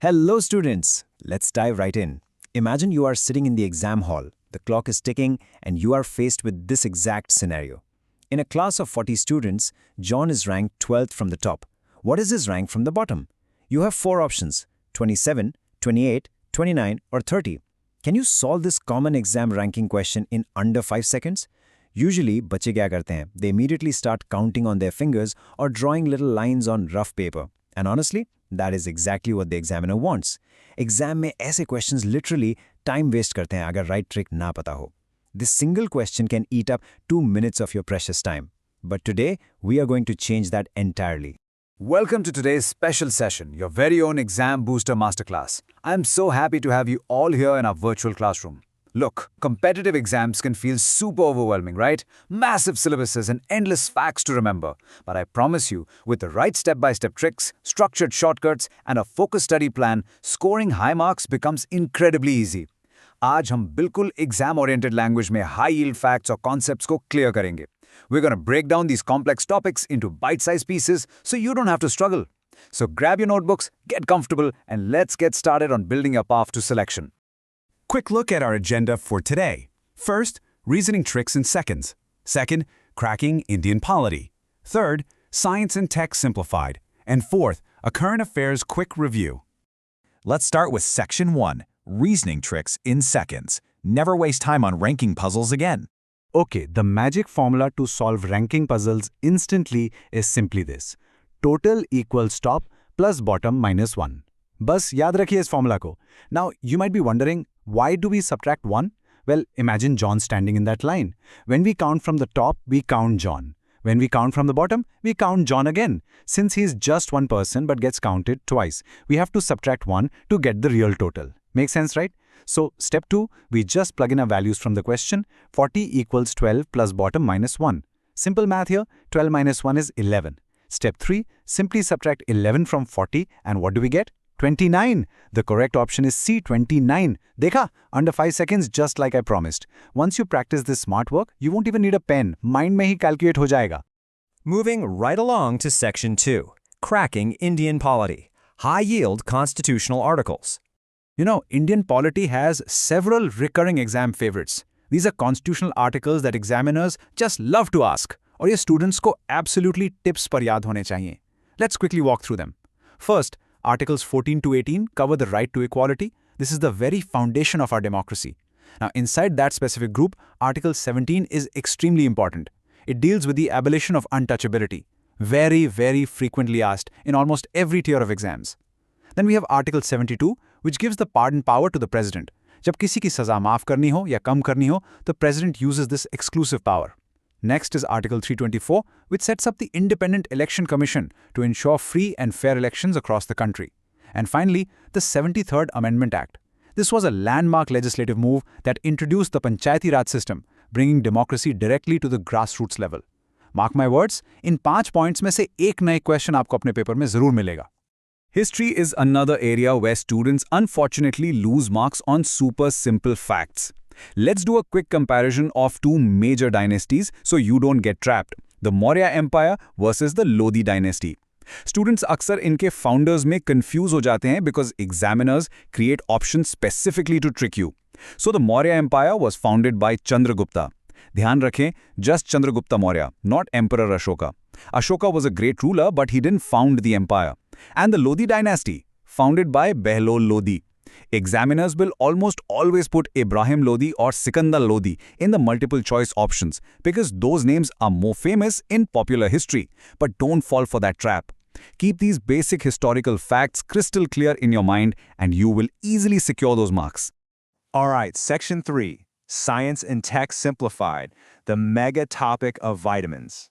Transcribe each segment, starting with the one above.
Hello students, let's dive right in. Imagine you are sitting in the exam hall, the clock is ticking and you are faced with this exact scenario. In a class of 40 students, John is ranked 12th from the top. What is his rank from the bottom? You have four options, 27, 28, 29 or 30. Can you solve this common exam ranking question in under 5 seconds? Usually, बच्चे क्या करते हैं? They immediately start counting on their fingers or drawing little lines on rough paper. And honestly, that is exactly what the examiner wants. Exam में ऐसे questions literally time waste करते हैं अगर right trick ना पता हो. This single question can eat up 2 minutes of your precious time. But today, we are going to change that entirely. Welcome to today's special session, your very own Exam Booster Masterclass. I'm so happy to have you all here in our virtual classroom. Look, competitive exams can feel super overwhelming, right? Massive syllabuses and endless facts to remember. But I promise you, with the right step-by-step tricks, structured shortcuts, and a focused study plan, scoring high marks becomes incredibly easy. आज हम बिल्कुल exam-oriented language में high-yield facts और concepts को clear करेंगे. We're going to break down these complex topics into bite-sized pieces so you don't have to struggle. So grab your notebooks, get comfortable, and let's get started on building your path to selection. Quick look at our agenda for today. First, reasoning tricks in seconds. Second, cracking Indian polity. Third, science and tech simplified. And fourth, a current affairs quick review. Let's start with Section 1, reasoning tricks in seconds. Never waste time on ranking puzzles again. Okay, the magic formula to solve ranking puzzles instantly is simply this. Total equals top plus bottom minus 1. बस याद रखिए इस formula को. Now, you might be wondering, why do we subtract 1? Well, imagine John standing in that line. When we count from the top, we count John. When we count from the bottom, we count John again. Since he's just one person but gets counted twice, we have to subtract 1 to get the real total. Make sense, right? So, step 2, we just plug in our values from the question. 40 equals 12 plus bottom minus 1. Simple math here, 12 minus 1 is 11. Step 3, simply subtract 11 from 40 and what do we get? 29. The correct option is C, 29. Dekha, under 5 seconds, just like I promised. Once you practice this smart work, you won't even need a pen. Mind mein hi calculate ho jayega. Moving right along to Section 2, cracking Indian polity, high-yield constitutional articles. You know, Indian polity has several recurring exam favorites. These are constitutional articles that examiners just love to ask, और ये students को absolutely tips पर याद होने चाहिए. Let's quickly walk through them. First, Articles 14 to 18 cover the right to equality. This is the very foundation of our democracy. Now, inside that specific group, Article 17 is extremely important. It deals with the abolition of untouchability. Very, very frequently asked in almost every tier of exams. Then we have Article 72, which gives the pardon power to the president. जब किसी की सजा माफ करनी हो या कम करनी हो, the president uses this exclusive power. Next is Article 324, which sets up the Independent Election Commission to ensure free and fair elections across the country. And finally, the 73rd Amendment Act. This was a landmark legislative move that introduced the Panchayati Raj system, bringing democracy directly to the grassroots level. Mark my words, in 5 points में से एक नए question आपको अपने paper में जरूर मिलेगा. History is another area where students unfortunately lose marks on super simple facts. Let's do a quick comparison of two major dynasties so you don't get trapped. The Maurya Empire versus the Lodi dynasty. Students अक्सर इनके founders में confuse हो जाते हैं because examiners create options specifically to trick you. So the Maurya Empire was founded by Chandragupta. ध्यान रखें, just Chandragupta Maurya, not Emperor Ashoka. Ashoka was a great ruler but he didn't found the empire. And the Lodi dynasty, founded by Behlol Lodi. Examiners will almost always put Ibrahim Lodi or Sikandar Lodi in the multiple choice options because those names are more famous in popular history. But don't fall for that trap. Keep these basic historical facts crystal clear in your mind and you will easily secure those marks. Alright, Section 3, Science and Tech Simplified, the mega topic of vitamins.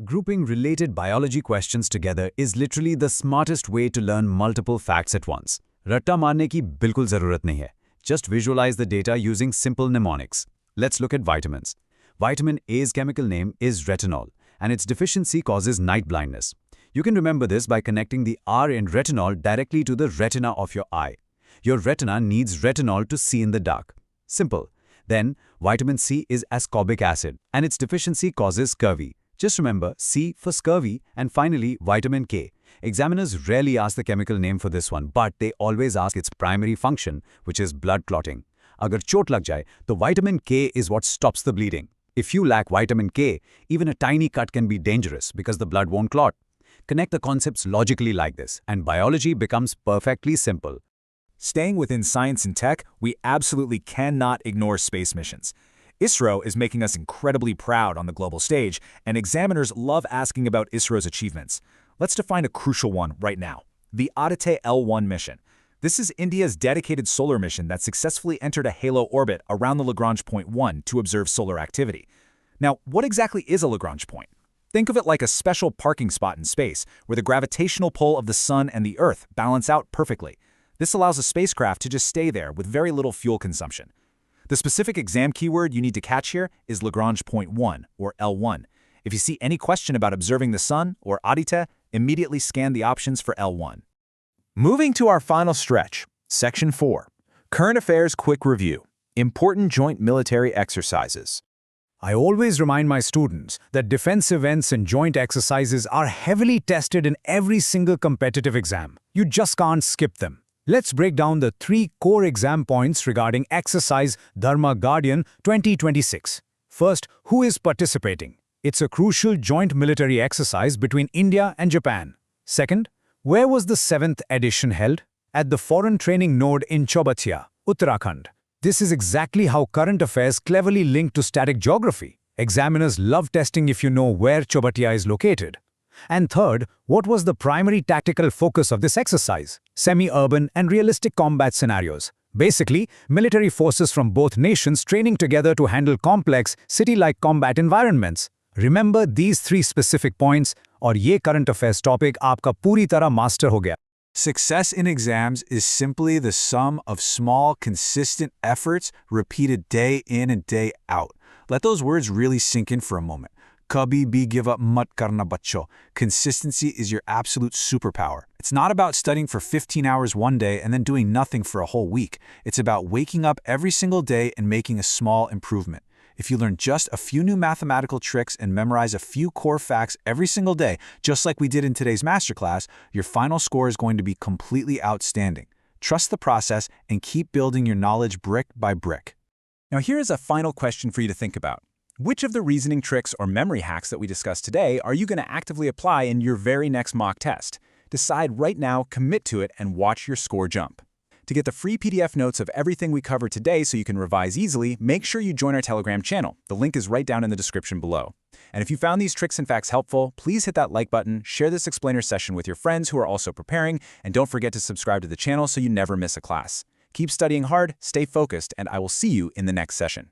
Grouping related biology questions together is literally the smartest way to learn multiple facts at once. रट्टा मारने की बिल्कुल ज़रूरत नहीं है. Just visualize the data using simple mnemonics. Let's look at vitamins. Vitamin A's chemical name is retinol, and its deficiency causes night blindness. You can remember this by connecting the R in retinol directly to the retina of your eye. Your retina needs retinol to see in the dark. Simple. Then, vitamin C is ascorbic acid, and its deficiency causes scurvy. Just remember C for scurvy and finally vitamin K. Examiners rarely ask the chemical name for this one, but they always ask its primary function, which is blood clotting. Agar chot lag jaye, the vitamin K is what stops the bleeding. If you lack vitamin K, even a tiny cut can be dangerous because the blood won't clot. Connect the concepts logically like this, and biology becomes perfectly simple. Staying within science and tech, we absolutely cannot ignore space missions. ISRO is making us incredibly proud on the global stage, and examiners love asking about ISRO's achievements. Let's define a crucial one right now: the Aditya L1 mission. This is India's dedicated solar mission that successfully entered a halo orbit around the Lagrange point 1 to observe solar activity. Now, what exactly is a Lagrange point? Think of it like a special parking spot in space, where the gravitational pull of the Sun and the Earth balance out perfectly. This allows a spacecraft to just stay there with very little fuel consumption. The specific exam keyword you need to catch here is Lagrange point 1, or L1. If you see any question about observing the Sun or Aditya, immediately scan the options for L1. Moving to our final stretch, Section 4, Current Affairs Quick Review, Important Joint Military Exercises. I always remind my students that defense events and joint exercises are heavily tested in every single competitive exam. You just can't skip them. Let's break down the 3 core exam points regarding Exercise Dharma Guardian 2026. First, who is participating? It's a crucial joint military exercise between India and Japan. Second, where was the 7th edition held? At the Foreign Training Node in Chobatiya, Uttarakhand. This is exactly how current affairs cleverly link to static geography. Examiners love testing if you know where Chobatiya is located. And third, what was the primary tactical focus of this exercise? Semi-urban and realistic combat scenarios. Basically, military forces from both nations training together to handle complex, city-like combat environments. Remember these 3 specific points, और ये current affairs topic आपका पूरी तरह master हो गया. Success in exams is simply the sum of small, consistent efforts repeated day in and day out. Let those words really sink in for a moment. Kabhi bhi give up mat karna bachcho. Consistency is your absolute superpower. It's not about studying for 15 hours one day and then doing nothing for a whole week. It's about waking up every single day and making a small improvement. If you learn just a few new mathematical tricks and memorize a few core facts every single day, just like we did in today's masterclass, your final score is going to be completely outstanding. Trust the process and keep building your knowledge brick by brick. Now here is a final question for you to think about. Which of the reasoning tricks or memory hacks that we discussed today are you going to actively apply in your very next mock test? Decide right now, commit to it, and watch your score jump. To get the free PDF notes of everything we covered today so you can revise easily, make sure you join our Telegram channel. The link is right down in the description below. And if you found these tricks and facts helpful, please hit that like button, share this explainer session with your friends who are also preparing, and don't forget to subscribe to the channel so you never miss a class. Keep studying hard, stay focused, and I will see you in the next session.